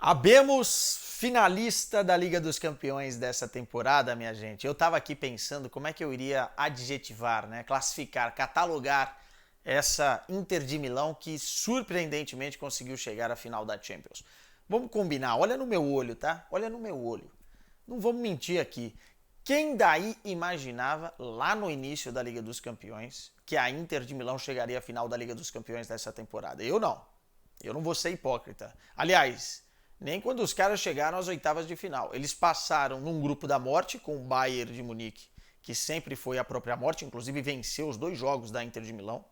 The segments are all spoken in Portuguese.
Habemos finalista da Liga dos Campeões dessa temporada, minha gente. Eu tava aqui pensando como é que eu iria adjetivar, né? Classificar, catalogar essa Inter de Milão que surpreendentemente conseguiu chegar à final da Champions. Vamos combinar, olha no meu olho, tá? Olha no meu olho. Não vamos mentir aqui. Quem daí imaginava, lá no início da Liga dos Campeões, que a Inter de Milão chegaria à final da Liga dos Campeões dessa temporada? Eu não. Eu não vou ser hipócrita. Aliás, nem quando os caras chegaram às oitavas de final. Eles passaram num grupo da morte com o Bayern de Munique, que sempre foi a própria morte, inclusive venceu os 2 jogos da Inter de Milão,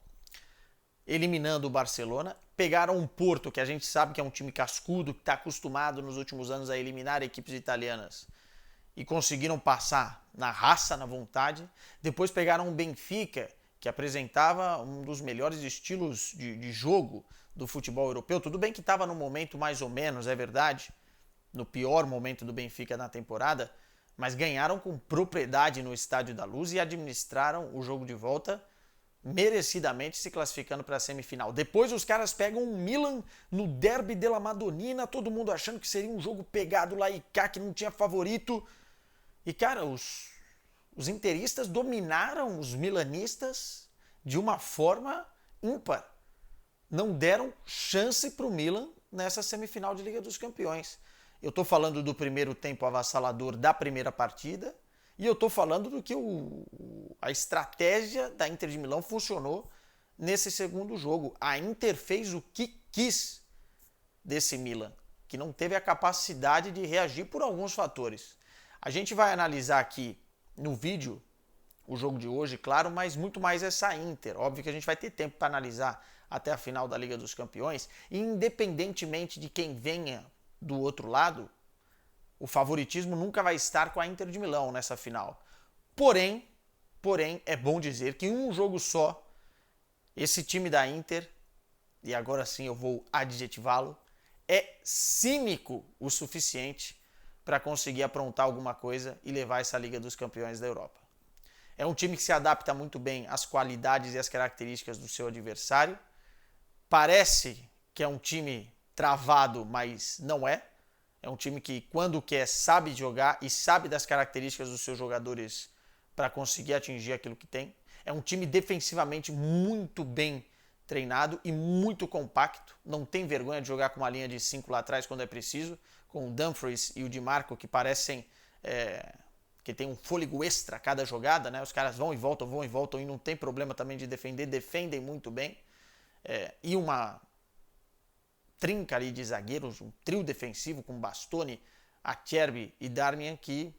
eliminando o Barcelona. Pegaram um Porto, que a gente sabe que é um time cascudo, que está acostumado nos últimos anos a eliminar equipes italianas, e conseguiram passar na raça, na vontade. Depois pegaram um Benfica, que apresentava um dos melhores estilos de jogo do futebol europeu. Tudo bem que estava no momento mais ou menos, é verdade, no pior momento do Benfica na temporada, mas ganharam com propriedade no Estádio da Luz e administraram o jogo de volta merecidamente, se classificando para a semifinal. Depois os caras pegam um Milan no Derby della Madonnina, todo mundo achando que seria um jogo pegado lá e cá, que não tinha favorito. E, cara, os interistas dominaram os milanistas de uma forma ímpar. Não deram chance para o Milan nessa semifinal de Liga dos Campeões. Eu estou falando do primeiro tempo avassalador da primeira partida e eu estou falando do que a estratégia da Inter de Milão funcionou nesse segundo jogo. A Inter fez o que quis desse Milan, que não teve a capacidade de reagir por alguns fatores. A gente vai analisar aqui no vídeo o jogo de hoje, claro, mas muito mais essa Inter. Óbvio que a gente vai ter tempo para analisar até a final da Liga dos Campeões. E independentemente de quem venha do outro lado, o favoritismo nunca vai estar com a Inter de Milão nessa final. Porém, é bom dizer que em um jogo só, esse time da Inter, e agora sim eu vou adjetivá-lo, é cínico o suficiente para conseguir aprontar alguma coisa e levar essa Liga dos Campeões da Europa. É um time que se adapta muito bem às qualidades e às características do seu adversário. Parece que é um time travado, mas não é. É um time que, quando quer, sabe jogar e sabe das características dos seus jogadores para conseguir atingir aquilo que tem. É um time defensivamente muito bem treinado e muito compacto. Não tem vergonha de jogar com uma linha de 5 lá atrás quando é preciso, com o Dumfries e o Di Marco, que parecem que tem um fôlego extra a cada jogada, né? Os caras vão e voltam e não tem problema também de defender, defendem muito bem. E uma trinca ali de zagueiros, um trio defensivo com Bastoni, Acerbi e Darmian, que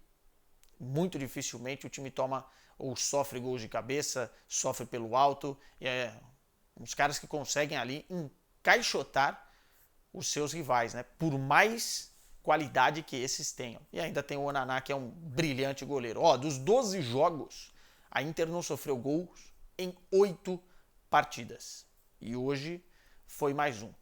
muito dificilmente o time toma ou sofre gols de cabeça, sofre pelo alto. Uns caras que conseguem ali encaixotar os seus rivais, né? Por mais qualidade que esses tenham. E ainda tem o Onaná, que é um brilhante goleiro. Dos 12 jogos, a Inter não sofreu gols em 8 partidas. E hoje foi mais um.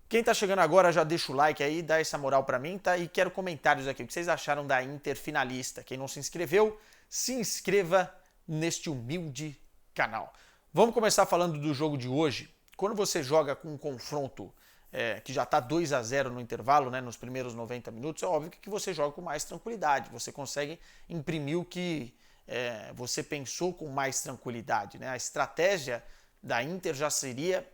Quem tá chegando agora já deixa o like aí, dá essa moral pra mim, tá? E quero comentários aqui. O que vocês acharam da Inter finalista? Quem não se inscreveu, se inscreva neste humilde canal. Vamos começar falando do jogo de hoje. Quando você joga com um confronto que já está 2-0 no intervalo, né, nos primeiros 90 minutos, é óbvio que você joga com mais tranquilidade. Você consegue imprimir o que você pensou com mais tranquilidade, né? A estratégia da Inter já seria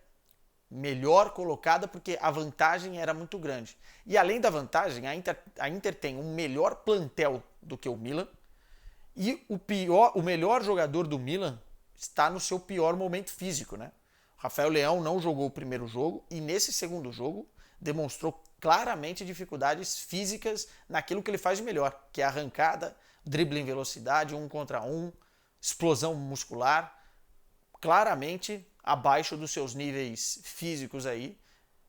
melhor colocada porque a vantagem era muito grande. E além da vantagem, a Inter tem um melhor plantel do que o Milan e o melhor jogador do Milan está no seu pior momento físico, né? Rafael Leão não jogou o primeiro jogo e nesse segundo jogo demonstrou claramente dificuldades físicas naquilo que ele faz de melhor, que é arrancada, drible em velocidade, 1 contra 1, explosão muscular, claramente abaixo dos seus níveis físicos aí.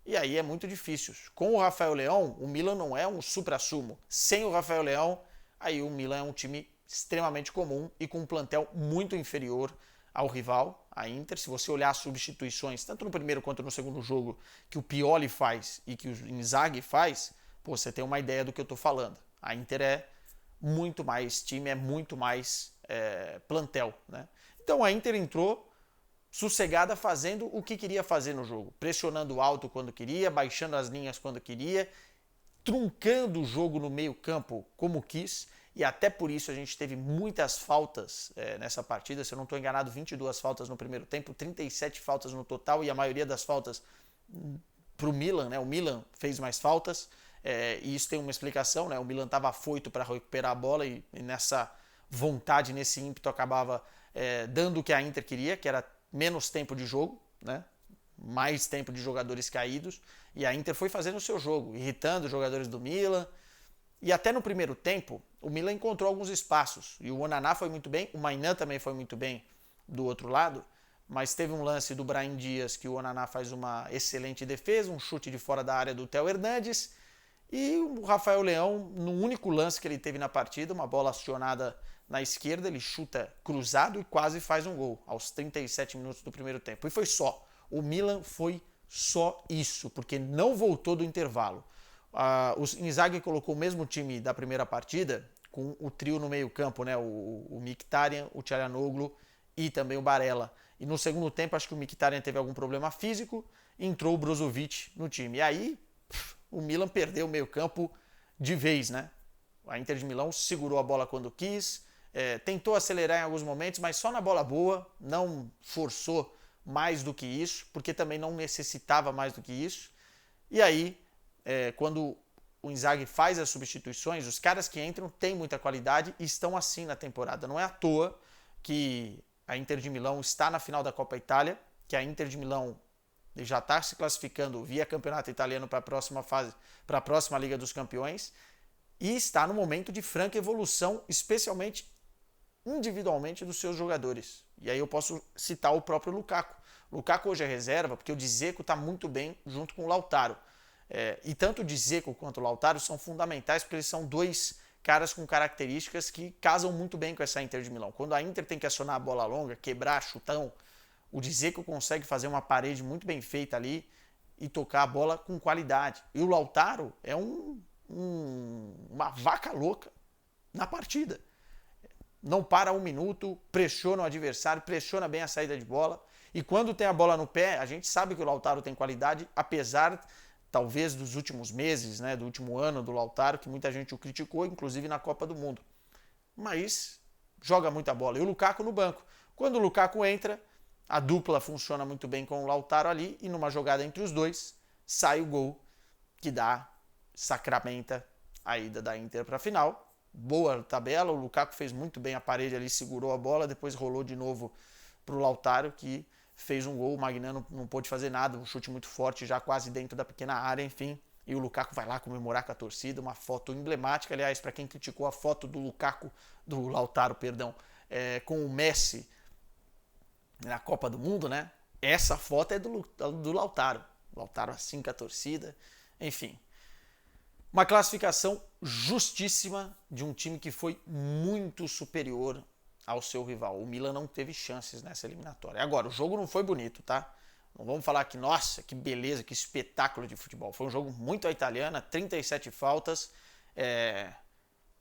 E aí é muito difícil. Com o Rafael Leão, o Milan não é um supra-sumo. Sem o Rafael Leão, aí o Milan é um time extremamente comum e com um plantel muito inferior ao rival, a Inter. Se você olhar as substituições, tanto no primeiro quanto no segundo jogo, que o Pioli faz e que o Inzaghi faz, você tem uma ideia do que eu estou falando. A Inter é muito mais time, é muito mais plantel, né? Então a Inter entrou sossegada fazendo o que queria fazer no jogo, pressionando alto quando queria, baixando as linhas quando queria, truncando o jogo no meio-campo como quis, e até por isso a gente teve muitas faltas nessa partida. Se eu não estou enganado, 22 faltas no primeiro tempo, 37 faltas no total, e a maioria das faltas para o Milan, né? O Milan fez mais faltas, e isso tem uma explicação, né? O Milan estava afoito para recuperar a bola e nessa vontade, nesse ímpeto, acabava dando o que a Inter queria, que era menos tempo de jogo, né? Mais tempo de jogadores caídos, e a Inter foi fazendo o seu jogo, irritando os jogadores do Milan. E até no primeiro tempo, o Milan encontrou alguns espaços, e o Onaná foi muito bem, o Maignan também foi muito bem do outro lado, mas teve um lance do Brahim Dias que o Onaná faz uma excelente defesa, um chute de fora da área do Theo Hernandes, e o Rafael Leão, no único lance que ele teve na partida, uma bola acionada na esquerda, ele chuta cruzado e quase faz um gol, aos 37 minutos do primeiro tempo. E foi só. O Milan foi só isso, porque não voltou do intervalo. O Inzaghi colocou o mesmo time da primeira partida, com o trio no meio-campo, né? O Mkhitaryan, o Çalhanoğlu e também o Barella. E no segundo tempo, acho que o Mkhitaryan teve algum problema físico, entrou o Brozovic no time. E aí, o Milan perdeu o meio-campo de vez, né? A Inter de Milão segurou a bola quando quis, tentou acelerar em alguns momentos, mas só na bola boa, não forçou mais do que isso, porque também não necessitava mais do que isso. E aí, quando o Inzaghi faz as substituições, os caras que entram têm muita qualidade e estão assim na temporada. Não é à toa que a Inter de Milão está na final da Copa Itália, que a Inter de Milão já está se classificando via campeonato italiano para a próxima fase, para a próxima Liga dos Campeões, e está no momento de franca evolução, especialmente individualmente dos seus jogadores. E aí eu posso citar o próprio Lukaku. Lukaku hoje é reserva porque o Dzeko está muito bem junto com o Lautaro. E tanto o Dzeko quanto o Lautaro são fundamentais porque eles são dois caras com características que casam muito bem com essa Inter de Milão. Quando a Inter tem que acionar a bola longa, quebrar chutão, o Dzeko consegue fazer uma parede muito bem feita ali e tocar a bola com qualidade. E o Lautaro é uma vaca louca na partida. Não para um minuto, pressiona o adversário, pressiona bem a saída de bola. E quando tem a bola no pé, a gente sabe que o Lautaro tem qualidade, apesar, talvez, dos últimos meses, né, do último ano do Lautaro, que muita gente o criticou, inclusive na Copa do Mundo. Mas joga muita bola. E o Lukaku no banco. Quando o Lukaku entra, a dupla funciona muito bem com o Lautaro ali, e numa jogada entre os dois, sai o gol que sacramenta a ida da Inter para a final. Boa tabela, o Lukaku fez muito bem a parede ali, segurou a bola, depois rolou de novo para o Lautaro, que fez um gol. O Maignan não pôde fazer nada, um chute muito forte, já quase dentro da pequena área, enfim. E o Lukaku vai lá comemorar com a torcida, uma foto emblemática. Aliás, para quem criticou a foto do Lautaro, com o Messi na Copa do Mundo, né? Essa foto é do Lautaro. Lautaro assim com a torcida, enfim. Uma classificação justíssima de um time que foi muito superior ao seu rival. O Milan não teve chances nessa eliminatória. Agora, o jogo não foi bonito, tá? Não vamos falar que, nossa, que beleza, que espetáculo de futebol. Foi um jogo muito à italiana, 37 faltas,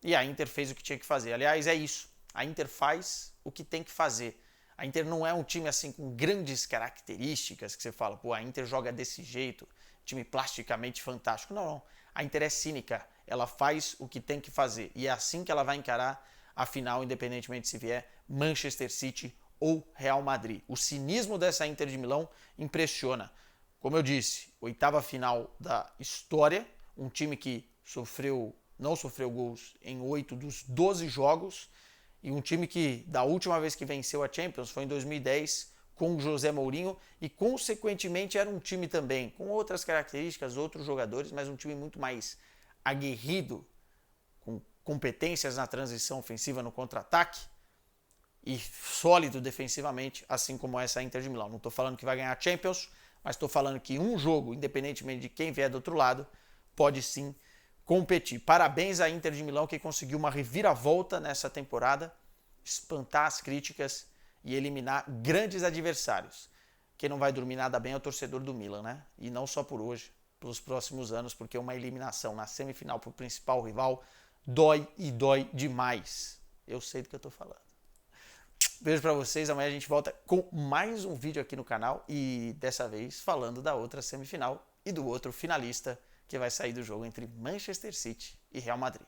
e a Inter fez o que tinha que fazer. Aliás, é isso. A Inter faz o que tem que fazer. A Inter não é um time assim com grandes características que você fala, pô, a Inter joga desse jeito, time plasticamente fantástico. Não, não. A Inter é cínica, ela faz o que tem que fazer e é assim que ela vai encarar a final, independentemente se vier Manchester City ou Real Madrid. O cinismo dessa Inter de Milão impressiona. Como eu disse, oitava final da história, um time que não sofreu gols em 8 dos 12 jogos, e um time que da última vez que venceu a Champions foi em 2010, com o José Mourinho, e consequentemente era um time também com outras características, outros jogadores, mas um time muito mais aguerrido, com competências na transição ofensiva, no contra-ataque, e sólido defensivamente, assim como essa Inter de Milão. Não estou falando que vai ganhar a Champions, mas estou falando que um jogo, independentemente de quem vier do outro lado, pode sim competir. Parabéns à Inter de Milão, que conseguiu uma reviravolta nessa temporada, espantar as críticas e eliminar grandes adversários. Quem não vai dormir nada bem é o torcedor do Milan, né? E não só por hoje, pelos próximos anos, porque uma eliminação na semifinal para o principal rival dói e dói demais. Eu sei do que eu estou falando. Beijo para vocês, amanhã a gente volta com mais um vídeo aqui no canal e dessa vez falando da outra semifinal e do outro finalista que vai sair do jogo entre Manchester City e Real Madrid.